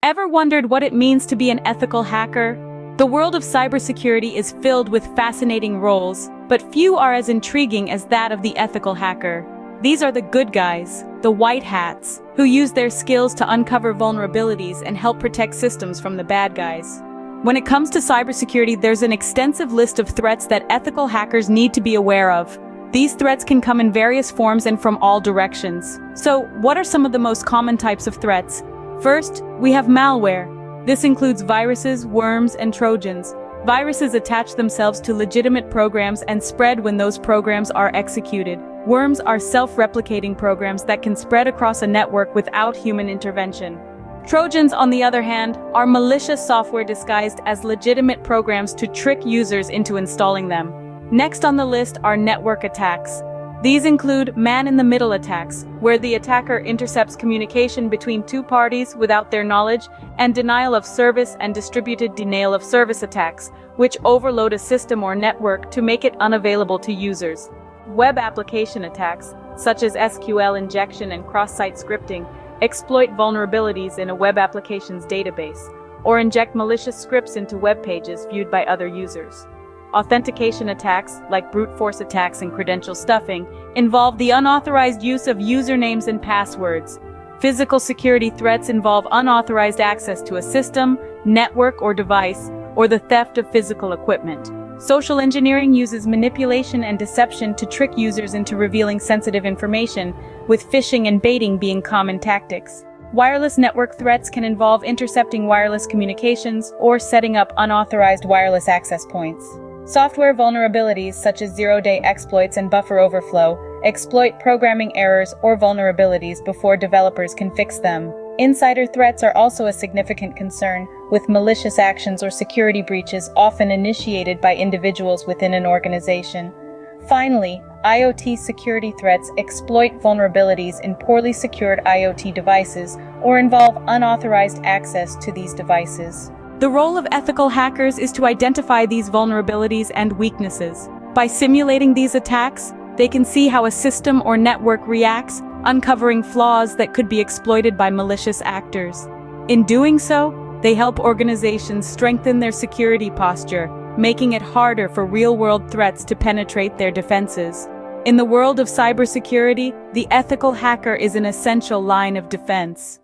Ever wondered what it means to be an ethical hacker? The world of cybersecurity is filled with fascinating roles, but few are as intriguing as that of the ethical hacker. These are the good guys, the white hats, who use their skills to uncover vulnerabilities and help protect systems from the bad guys. When it comes to cybersecurity, there's an extensive list of threats that ethical hackers need to be aware of. These threats can come in various forms and from all directions. So, what are some of the most common types of threats? First, we have malware. This includes viruses, worms, and trojans. Viruses attach themselves to legitimate programs and spread when those programs are executed. Worms are self-replicating programs that can spread across a network without human intervention. Trojans, on the other hand, are malicious software disguised as legitimate programs to trick users into installing them. Next on the list are network attacks. These include man-in-the-middle attacks, where the attacker intercepts communication between two parties without their knowledge, and denial of service and distributed denial of service attacks, which overload a system or network to make it unavailable to users. Web application attacks, such as SQL injection and cross-site scripting, exploit vulnerabilities in a web application's database, or inject malicious scripts into web pages viewed by other users. Authentication attacks, like brute force attacks and credential stuffing, involve the unauthorized use of usernames and passwords. Physical security threats involve unauthorized access to a system, network, or device, or the theft of physical equipment. Social engineering uses manipulation and deception to trick users into revealing sensitive information, with phishing and baiting being common tactics. Wireless network threats can involve intercepting wireless communications or setting up unauthorized wireless access points. Software vulnerabilities such as zero-day exploits and buffer overflow exploit programming errors or vulnerabilities before developers can fix them. Insider threats are also a significant concern, with malicious actions or security breaches often initiated by individuals within an organization. Finally, IoT security threats exploit vulnerabilities in poorly secured IoT devices or involve unauthorized access to these devices. The role of ethical hackers is to identify these vulnerabilities and weaknesses. By simulating these attacks, they can see how a system or network reacts, uncovering flaws that could be exploited by malicious actors. In doing so, they help organizations strengthen their security posture, making it harder for real-world threats to penetrate their defenses. In the world of cybersecurity, the ethical hacker is an essential line of defense.